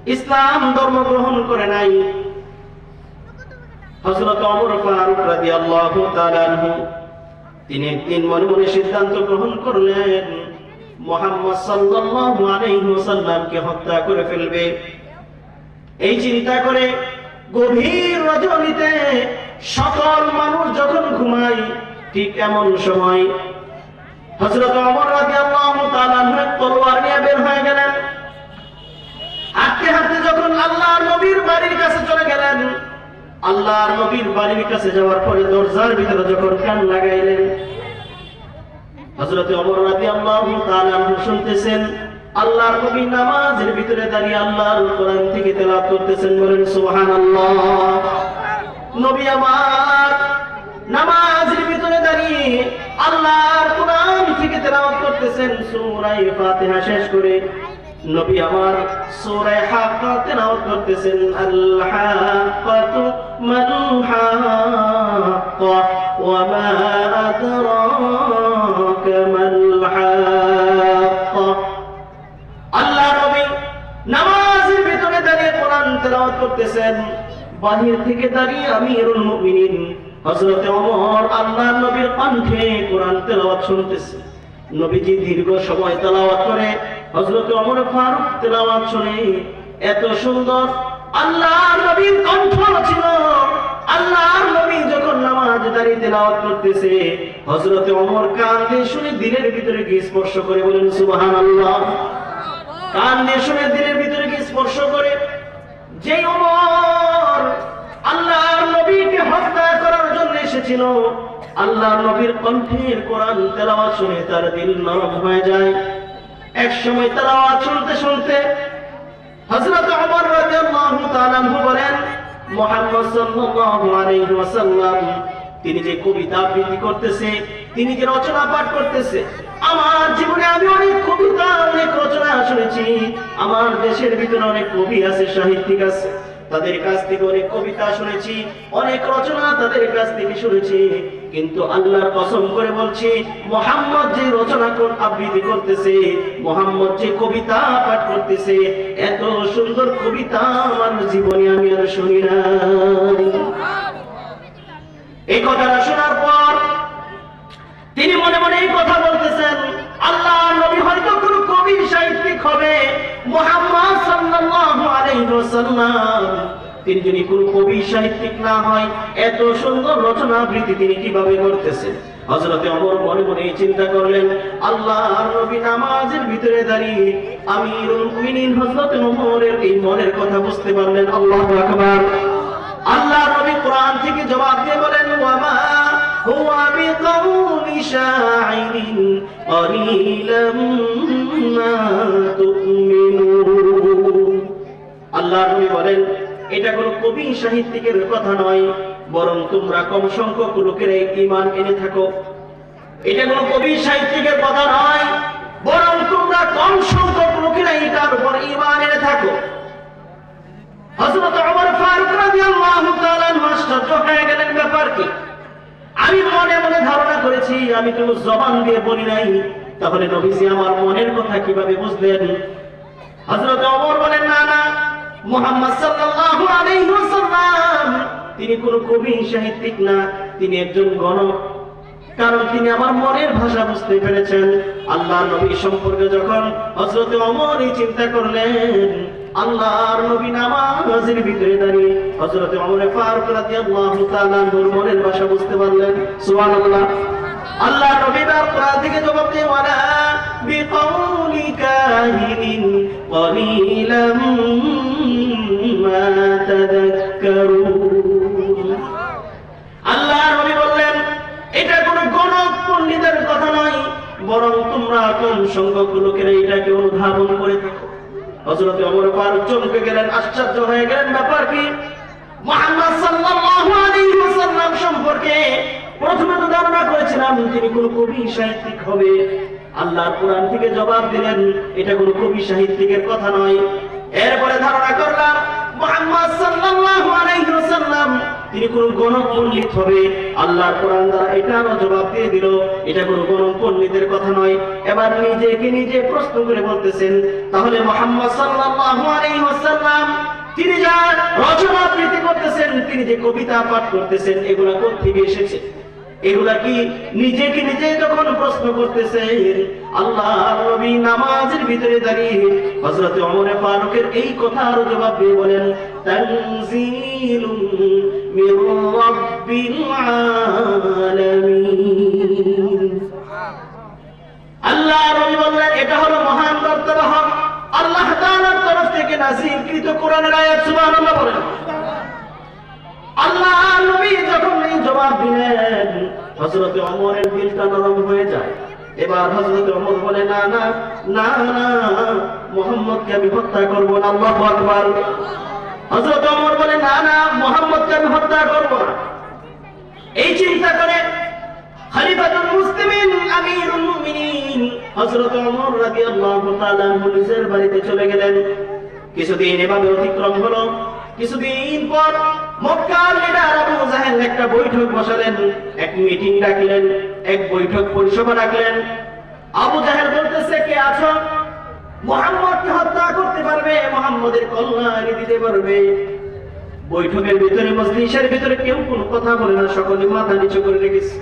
ইসলাম ধর্ম গ্রহণ করে নাই। হযরত ওমর ফারুক রাদিয়াল্লাহু তাআলা আনহু তিনি একদিন মনে মনে সিদ্ধান্ত গ্রহণ করলেন মুহাম্মদ সাল্লাল্লাহু আলাইহি ওয়াসাল্লামকে হত্যা করে ফেলবে। এই চিন্তা করে গভীর রজনীতে সকল মানুষ যখন ঘুমায় ঠিক এমন সময় হযরত ওমর রাদিয়াল্লাহু তাআলা আনহু তলোয়ার নিয়ে বের হয়ে গেলেন। হাঁটতে হাঁটতে যখন আল্লাহর নবীর বাড়ির কাছে চলে গেলেন, আল্লাহর নবীর বাড়ির কাছে যাওয়ার পরে দরজার ভিতরে যখন কান লাগাইলেন, হযরত ওমর রাদিয়াল্লাহু তাআলা আনহু শুনতেছেন আল্লাহর নবী নামাজের ভিতরে দাঁড়িয়ে আল্লাহর কোরআন থেকে তেলাওয়াত করতেছেন। বলেন সুবহানাল্লাহ। নবী আমার নামাজের ভিতরে দাঁড়িয়ে আল্লাহর কোরআন থেকে তেলাওয়াত করতেছেন। সূরা ফাতিহা শেষ করে নবী আমার সূরা হাক্কা তেলাওয়াত করতেছেন। আল হাক্কাতু মাল হাক্কা ওয়া মা আদরাকা মাল হাক্কা। আল্লাহ নবী নামাজের ভিতরে দাঁড়িয়ে কোরআন তেলাওয়াত করতেছেন। বাহির থেকে দাঁড়িয়ে আমিরুল মুমিনিন হযরত ওমর আল্লাহর নবীর কণ্ঠে কোরআন তেলাওয়াত শুনতেছে। নবীজি দীর্ঘ সময় তেলাওয়াত করে হযরত ওমর ফারুক তেলাওয়াত শুনে এত সুন্দর আল্লাহর নবীর কণ্ঠ ছিল। আল্লাহর নবী যখন নামাজ দাঁড়িয়ে তেলাওয়াত করতেছে হযরত ওমর কান দিয়ে শুনে দিলের ভিতরে কি স্পর্শ করে। বলেন সুবহানাল্লাহ। কান দিয়ে শুনে দিলের ভিতরে কি স্পর্শ করে। যে ওমর আল্লাহর নবীকে হত্যা করার জন্য এসেছিল, আল্লাহর নবীর কণ্ঠের কোরআন তেলাওয়াত শুনে তার দিল নরম হয়ে যায়। এক সময় তেলাওয়াত শুনতে শুনতে হযরত ওমর রাদিয়াল্লাহু তাআলা আনহু বলেন মুহাম্মদ সাল্লাল্লাহু আলাইহি ওয়াসাল্লাম তিনি যে কবিতা আবৃত্তি করতেছে, তিনি যে রচনা পাঠ করতেছে, আমার জীবনে আমি অনেক কবিতা অনেক রচনা শুনেছি। আমার দেশের ভিতরে অনেক কবি আছে, সাহিত্যিক আছে, তাদের কাছ থেকে অনেক কবিতা শুনেছি, অনেক রচনা তাদের কাছ থেকে শুনেছি। কিন্তু আল্লাহর কসম করে বলছি মুহাম্মদ যে রচনা আবৃত্তি করতেছে, মুহাম্মদ যে কবিতা পাঠ করতেছে, এত সুন্দর কবিতা আমার জীবনে আমি আর শুনি না। এই কথাটা শোনার পর তিনি মনে মনে এই কথা বলতেছেন আল্লাহর নবী হয়তো কোনো কবি সাহিত্যিক হবে। মুহাম্মদ সাল্লাল্লাহু আলাইহি ওয়াসাল্লাম তিনি যদি কোনো কবি সাহিত্যিক না হয় এত সুন্দর রচনা আবৃত্তি তিনি কিভাবে করতেছেন। হযরত ওমর মনে মনে চিন্তা করলেন আল্লাহর নবী নামাজের ভিতরে দাঁড়িয়ে আমিরুল মুমিনিন হযরত ওমরের এই মনের কথা বুঝতে পারলেন। আল্লাহু আকবার। আল্লাহর নবী কোরআন থেকে জবাব দিয়ে বলেন ওয়া মা হুয়া বিকাউলি শাইরিন ক্বালিলাম মা তুমিনুন। আল্লাহর নবী বলেন এটা কোনো কবি সাহিত্যিকের কথা নয়, বরং তোমরা কম সংখ্যক লোকের ঈমান এনে থাকো। এটা কোনো কবি সাহিত্যিকের কথা নয়, বরং তোমরা কম সংখ্যক লোকের এটার উপর ঈমান এনে থাকো। হযরত ওমর ফারুক রাদিয়াল্লাহু তাআলা আশ্চর্য হয়ে গেলেন, ব্যাপার কি? আমি মনে মনে ধারণা করেছি, আমি তো জবান দিয়ে বলি নাই, তাহলে নবীজি আমার মনের কথা কিভাবে বুঝলেন? হযরত ওমর বলেন না না, মুহাম্মদ সাল্লাল্লাহু আলাইহি ওয়াসাল্লাম তিনি কোনো কবি সাহিত্যিক না, তিনি একজন গণক। কারণ তিনি আমার মনের ভাষা বুঝতে পেরেছেন। আল্লাহর নবী সম্পর্কে যখন হযরত ওমর এই চিন্তা করলেন, আল্লাহর নবী নামাজের ভিতরে দাঁড়িয়ে হযরত ওমর ফারুক রাদিয়াল্লাহু তাআলা নূর মনের ভাষা বুঝতে পারলেন। সুবহানাল্লাহ। আল্লাহর নবী তার কোরআন থেকে জবাব দিয়ে ওয়ালা বিকাউলি কাহিনিন ক্বালিলাম মা তাযাক্কারুন। আল্লাহর নবী বললেন এটা কোন গণক পণ্ডিতের কথা নয়, বরং তোমরা কম সংখ্যক লোকেরা এটাকে অনুধাবন করে থাকো। হযরত ওমর ফারুক চমকে গেলেন, আশ্চর্য হয়ে গেলেন, ব্যাপার কি? মুহাম্মদ সাল্লাল্লাহু আলাইহি ওয়াসাল্লাম সম্পর্কে প্রথমে তো ধারণা করেছিলাম তিনি কোন কবি সাহিত্যিক হবে। আল্লাহর কোরআন থেকে জবাব দিলেন এটা কোন কবি সাহিত্যিকের কথা নয়। এরপরে ধারণা করলাম মুহাম্মদ সাল্লাল্লাহু আলাইহি ওয়াসাল্লাম তিনি কোন গণক পণ্ডিত হবে। আল্লাহর কোরআন দ্বারা এটারও জবাব দিয়ে দিল এটা কোন গণক পণ্ডিতের কথা নয়। এবার নিজেকে নিজে প্রশ্ন করে বলতেছেন তাহলে মুহাম্মদ সাল্লাল্লাহু আলাইহি ওয়াসাল্লাম রচনা আবৃত্তি করতেছেন, তিনি যে কবিতা পাঠ করতেছেন, এগুলা কোত্থেকে এসেছে? এগুলা কি নিজেকে নিজে যখন প্রশ্ন করতেছেন, আল্লাহর নবী নামাজের ভিতরে দাঁড়িয়ে হযরত ওমর ফারুকের এই কথার জবাব দিয়ে বলেন, তানজিলুম মির রাব্বিল আলামিন। আল্লাহর নবী বললেন, এটা হলো মহান মর্তবা হক আল্লাহ তাআলার তরফ থেকে নাযিলকৃত কোরআনের আয়াত। সুবহানাল্লাহ বলেন। আল্লাহ নবী যখন এই জবাব দিলেন, হযরত ওমরের দিলটা নরম হয়ে যায়। এবার হযরত ওমর বলে, না না না না, মুহাম্মদকে আমি হত্যা করব না। আল্লাহু আকবার। হযরত ওমর বলে, না না, মুহাম্মদকে আমি হত্যা করব না। এই চিন্তা করে খলিফাতুল মুসলিমিন আমিরুল মুমিনিন হযরত ওমর রাদিয়াল্লাহু তাআলা নিজের বাড়িতে চলে গেলেন। কিছুদিন এভাবে অতিক্রম হলো। কিছুদিন পর মক্কার লিডার আবু জাহেল একটা বৈঠক বসালেন, এক মিটিং ডাকলেন, এক বৈঠক পরিসভা ডাকলেন। আবু জাহেল বলতেছে, কে আছো? মুহাম্মদকে হত্যা করতে পারবে, মুহাম্মদের কল্যাণ দিতে পারবে? বৈঠকের ভিতরে, মজলিসের ভিতরে কেউ কোনো কথা বলে না, সকলে মাথা নিচু করে রেখেছে।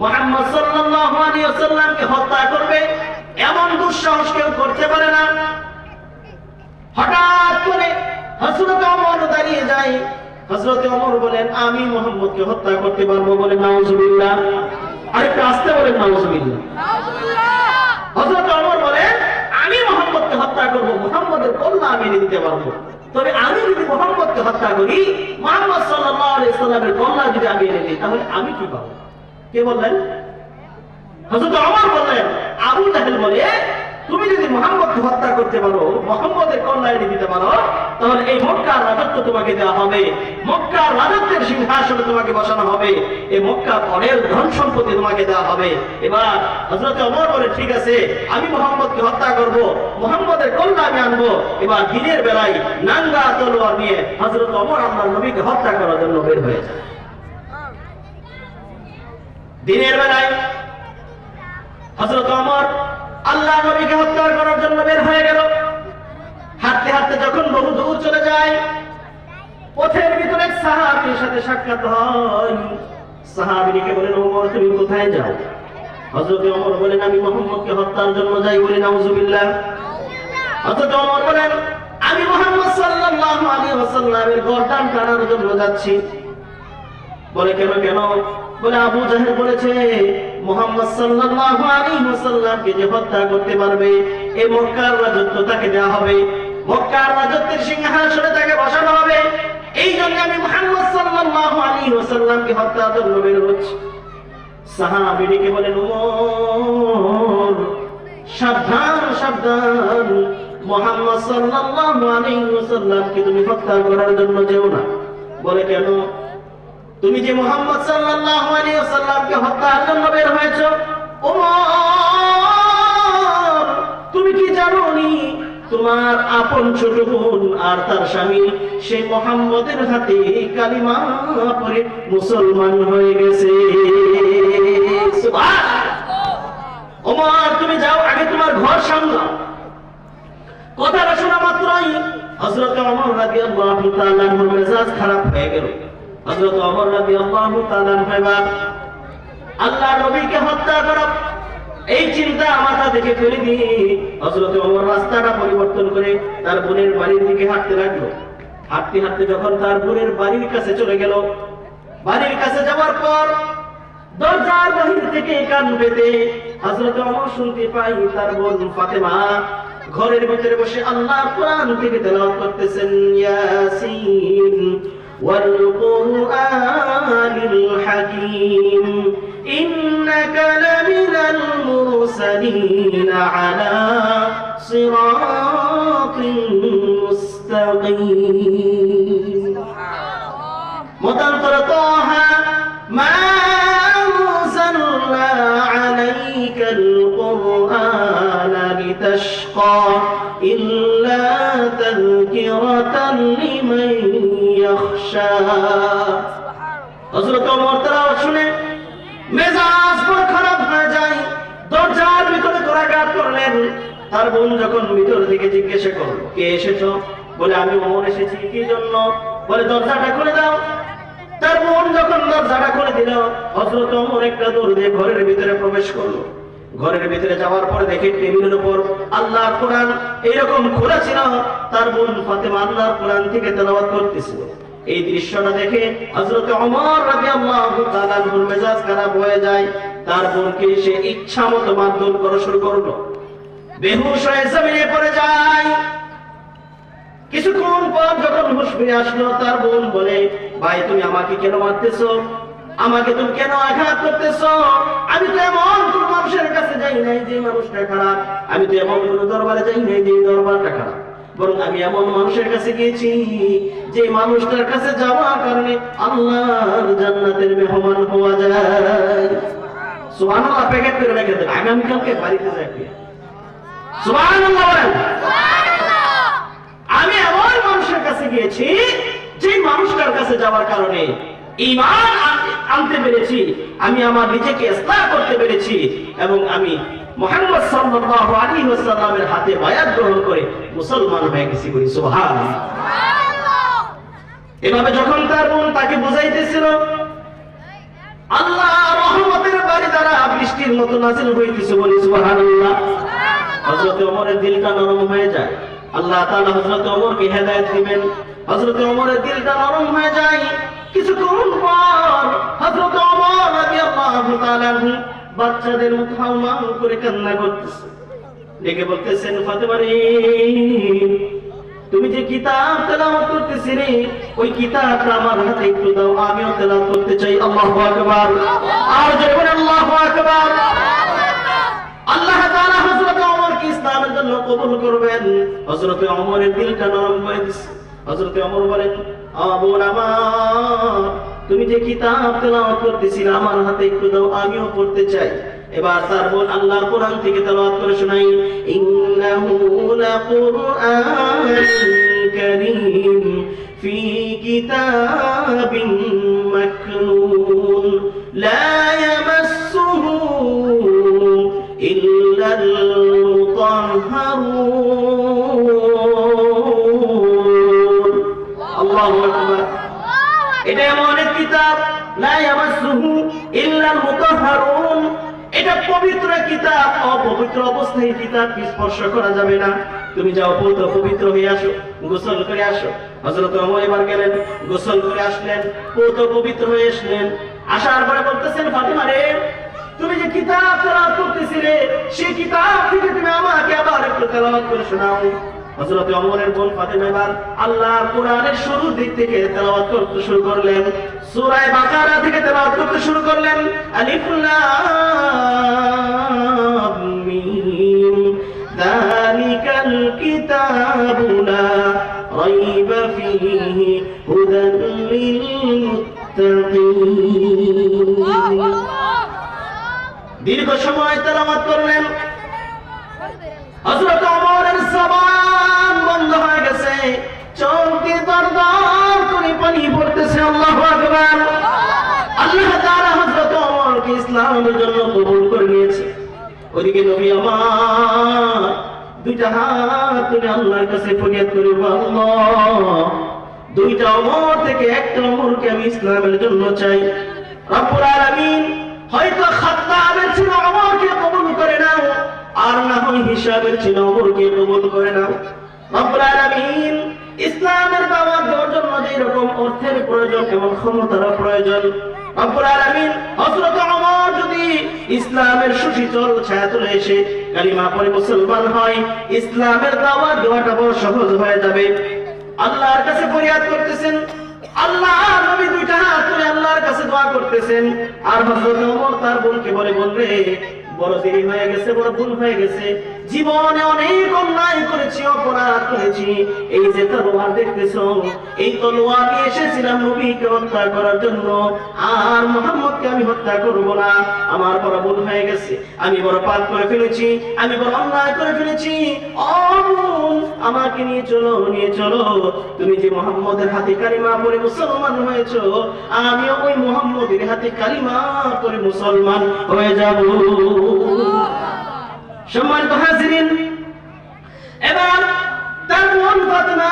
মুহাম্মদ সাল্লাল্লাহু আলাইহি ওয়াসাল্লামকে হত্যা করবে এমন দুঃসাহস কেউ করতে পারে না। হঠাৎ করে হযরত ওমর দাঁড়িয়ে যায়। হযরত ওমর বলেন, আমি মুহাম্মদকে হত্যা করতে পারবো। বলে নাউজুবিল্লাহ। আরেকটু আস্তে বলেন নাউজুবিল্লাহ। হযরত ওমর বলেন, আমি মুহাম্মদকে হত্যা করব, মুহাম্মদের কল্যাণ আমি এনে দিতে পারবো। তবে আমি যদি মুহাম্মদকে হত্যা করি, মুহাম্মদ সাল্লাল্লাহু আলাইহি ওয়াসাল্লামের কল্যাণ যদি আমি এনে দিই, তাহলে আমি কি পাবো? কে বললেন? হযরত ওমর বললেন। আবু জাহেল বলে, তুমি যদি মুহাম্মদকে হত্যা করতে পারো, মুহাম্মদের কল্যাণ দিতে পারো, তাহলে এই মক্কার রাজত্ব তোমাকে দেওয়া হবে, মক্কার রাজত্বের সিংহাসনে তোমাকে বসানো হবে, এই মক্কার অনেক ধন সম্পত্তি তোমাকে দেওয়া হবে। এবার হযরত ওমর বলে, ঠিক আছে, আমি মুহাম্মদকে হত্যা করব, মুহাম্মদের কল্যাণ আমি আনবো। এবার দিনের বেলায় নাঙ্গা তলোয়ার নিয়ে হযরত ওমর আল্লাহর নবীকে হত্যা করার জন্য বের হয়ে যায়। দিনের বেলায় হযরত ওমর আল্লাহ নবীকে হত্যা করার জন্য বের হয়ে গেল। হাঁটতে হাঁটতে যখন বহু দূর চলে যায়, পথের ভিতরে এক সাহাবীর সাথে সাক্ষাৎ হয়। সাহাবীকে বলেন, ওমর তুমি কোথায় যাও? হযরত ওমর বলেন, আমি মুহাম্মদকে হত্যার জন্য যাই। বলে নাউজুবিল্লাহ। হযরত ওমর বলেন, আমি মুহাম্মদ সাল্লাল্লাহু আলাইহি ওয়াসাল্লামের গর্দান টানার জন্য যাচ্ছি। বলে কেন কেন? বলে আবু জাহেল বলেছে, মুহাম্মদ সাল্লাল্লাহু আলাইহি ওয়াসাল্লামকে যে হত্যা করতে পারবে, এই মক্কার রাজত্ব তাকে দেওয়া হবে, মক্কার রাজত্বের সিংহাসনে তাকে বসানো হবে। এই জন্য আমি মুহাম্মদ সাল্লাল্লাহু আলাইহি ওয়াসাল্লামকে হত্যার জন্য বের হচ্ছি। সাহাবীকে বলেন, ওমর সাবধান সাবধান, মুহাম্মদ সাল্লাল্লাহু আলাইহি ওয়াসাল্লামকে তুমি হত্যা করার জন্য যেও না। বলে কেন? তুমি যে মুহাম্মদ সাল্লাল্লাহু আলাইহি ওয়াসাল্লামকে হত্যার জন্য বের হয়েছো, ওমর তুমি কি জানোনি তোমার আপন ছোট বোন আর তার স্বামী সেই মুহাম্মদের হাতে কালিমা পড়ে মুসলমান হয়ে গেছে। সুবহানাল্লাহ। ওমর তুমি যাও, আগে তোমার ঘর সামলাও। কথাটা শোনা মাত্রই হযরত ওমর রাদিয়াল্লাহু তাআলা আনহুর মেজাজ খারাপ হয়ে গেল। হযরত ওমর রাদিয়াল্লাহু তাআলা আনহু আল্লাহর নবীকে হত্যা করা এই চিন্তা মাথা থেকে ফেলে দিয়ে হযরত ওমর রাস্তাটা পরিবর্তন করে তার বোনের বাড়ির দিকে হাঁটতে লাগলো। হাঁটতে হাঁটতে যখন তার বোনের বাড়ির কাছে চলে গেল, বাড়ির কাছে যাওয়ার পর দরজার বাহির থেকে কান পেতে হযরত ওমর শুনতে পাই তার বোন ফাতেমা ঘরের ভিতরে বসে আল্লাহর কোরআন থেকে তেলাওয়াত করতেছেন, ইয়াসিন والقرآن الحكيم إنك لمن المرسلين على صراط مستقيم متنطر طه ما أنزلنا عليك القرآن لتشقى إلا تذكرة لمن হযরত ওমর তেলাওয়াত শুনে মেজাজ পুরো খারাপ হয়ে যায়। দরজার ভিতরে গোড়াঘাত করলেন। তার বোন যখন ভিতর থেকে জিজ্ঞাসা করলো, কে এসেছো? বলে আমি ওমর এসেছি কি জন্য? বলে দরজাটা খুলে দাও। তার বোন যখন দরজাটা খুলে দিল, হযরত ওমর একটা দৌড় দিয়ে ঘরের ভিতরে প্রবেশ করলো। ঘরের ভিতরে যাওয়ার পরে দেখে টেবিলের উপর আল্লাহর কোরআন এরকম খোলা ছিল। তার বোন ফাতেমা আল্লাহর কোরআন থেকে তেলাওয়াত করতেছিল। এই দৃশ্যটা দেখে হযরত ওমর রাদিয়াল্লাহু তাআলা আনহুর মেজাজ খারাপ হয়ে যায়। তার বোনকে সে ইচ্ছামতো মারধর করা শুরু করলো। বেহুশ হয়ে জমিনে পড়ে যায়। কিছুক্ষণ পর যখন হুঁশ ফিরে আসলো, তার বোন বলে, ভাই তুমি আমাকে কেন মারতেছো? আমাকে তুমি কেন আঘাত করতেছো? আমি তো এমন কোন মানুষের কাছে যাই নাই যে মানুষটা খারাপ। আমি তো এমন কোন দরবারে যাই নাই যে দরবারটা খারাপ। বরং আমি এমন মানুষের কাছে গিয়েছি যে মানুষটার কাছে যাওয়ার কারণে আল্লাহর জান্নাতের মেহমান হওয়া যায়। সুবহানাল্লাহ। প্যাকেট করে রেখে দেন, আগামীকালকে বাড়িতে যাই। সুবহানাল্লাহ বলেন। আমি এমন মানুষের কাছে গিয়েছি যে মানুষটার কাছে যাওয়ার কারণে ঈমান আনতে পেরেছি, আমি আমার নিজেকে ইসলাহ করতে পেরেছি, এবং আমি মুহাম্মদ সাল্লাল্লাহু আলাইহি ওয়াসাল্লামের হাতে বায়াত গ্রহণ করে মুসলমান হয়ে গেছি। বলি সুবহানাল্লাহ। এভাবে যখন তার বোন তাকে বুঝাইতেছিল, আল্লাহ রহমতের বাড়ি দ্বারা বৃষ্টির মতো নাযিল হইতেছে। বলি সুবহানাল্লাহ। হযরত ওমরের দিলটা নরম হয়ে যায়। আল্লাহ তাআলা হযরত ওমরকে হেদায়েত দিবেন। হযরত ওমরের দিলটা নরম হয়ে যায়। কিছুক্ষণ পর হযরত ওমর রাদিয়াল্লাহু তাআলা বাচ্চাদের মতো হাউমাউ করে কান্না করতেছে। ডেকে বলতেছেন, ফাতেমা রে, তুমি যে কিতাব তেলাওয়াত করতেছিলে, ওই কিতাবটা আমার হাতে একটু দাও, আমিও তেলাওয়াত করতে চাই। আল্লাহু আকবার। আর জোরে বলেন আল্লাহু আকবার। আল্লাহ তাআলা হযরত ওমরকে ইসলামের জন্য কবুল করবেন। হযরত ওমরের দিলটা নরম হয়ে গেছে। হযরত ওমর বলেন, বোন আমার, তুমি যে কিতাব তেলাওয়াত করতেছিলে আমার হাতে একটু দাও, আমিও পড়তে চাই। এবার তার বোন আল্লাহর কোরআন থেকে তেলাওয়াত করে শোনাই, ইন্নাহু লাকুরআনুন কারীম ফি কিতাবিন মাকনুন লা ইয়ামাসসুহু ইল্লাল মুতাহহারুন। আল্লাহু আকবার। এটা এমন এক কিতাব, লা ইয়ামাসসুহু ইল্লাল মুতাহহারুন। এটা পবিত্র কিতাব, অপবিত্র অবস্থায় কিতাব স্পর্শ করা যাবে না। তুমি যাও পবিত্র হয়ে আসো, গোসল করে আসো। হযরত ওমর এবার গেলেন, গোসল করে আসলেন, পবিত্র হয়ে আসলেন। আসার পরে বলতেছেন, ফাতেমা রে, তুমি যে কিতাব তেলাওয়াত করতেছিলে, সেই কিতাব থেকে তুমি আমাকে আবার একটু তেলাওয়াত করে শোনাও। হযরত ওমরের বোন ফাতেমা এবার আল্লাহর কোরআনের শুরু দিক থেকে তেলাওয়াত করতে শুরু করলেন। সূরা বাকারা থেকে তেলাওয়াত করতে শুরু করলেন। আলিফ লাম মিম যালিকাল কিতাবু লা রাইবা ফীহি হুদাল লিল মুত্তাকিন। দীর্ঘ সময় তেলাওয়াত করলেন। হযরত ওমরের জবান বন্ধ হয়ে গেছে, চোখ দিয়ে দরদর করে পানি পড়তেছে। আল্লাহু আকবার। আল্লাহ তাআলা হযরত ওমরকে ইসলামের জন্য কবুল করে নিয়েছে। ওদিকে নবী আমার দুইটা হাত তুলে আল্লাহর কাছে ফরিয়াদ করে, আল্লাহ, দুইটা ওমর থেকে একটা ওমরকে আমি ইসলামের জন্য চাই। রব্বুল আলামিন হয়তো খাত্তাবের ছিল ওমরকে কবুল করে নাও, আর না হয় হিসাবের ছিল ওমরকে কবুল করে নাও। রব্বুল আলামিন ইসলামের দাওয়াত দেওয়ার জন্য যে রকম অর্থের প্রয়োজন এবং ক্ষমতার প্রয়োজন, রব্বুল আলামিন হযরত ওমর যদি ইসলামের সুশীতল ছায়াতলে এসে কালিমা পড়ে মুসলমান হয়, ইসলামের দাওয়াত দেওয়াটা বড় সহজ হয়ে যাবে। আল্লাহর কাছে ফরিয়াদ করতেছেন। আল্লাহ নবী দুইটা হাত তুলে আল্লাহর কাছে দোয়া করতেছেন। আর হযরত ওমর তার বোনকে বলে, বলরে, বড় দেরি হয়ে গেছে, বড় ভুল হয়ে গেছে, জীবনে অনেক অন্যায় করেছি, অপরাধ করেছি। এই যে তলোয়ার দেখতেছো, এই তলোয়ার নিয়ে এসেছিলাম নবীকে হত্যা করার জন্য, আর মুহাম্মদকে আমি হত্যা করব না। আমার বড় ভুল হয়ে গেছে, আমি বড় পাপ করে ফেলেছি, আমি বড় অন্যায় করে ফেলেছি। ও বোন, আমাকে নিয়ে চলো, নিয়ে চলো। তুমি যে মুহাম্মদের হাতে কালিমা পড়ে মুসলমান হয়েছো, আমিও ওই মুহাম্মদের হাতে কালিমা পড়ে মুসলমান হয়ে যাব। সম্মানিত হাজিরিন, এবার তার বোন ফাতেমা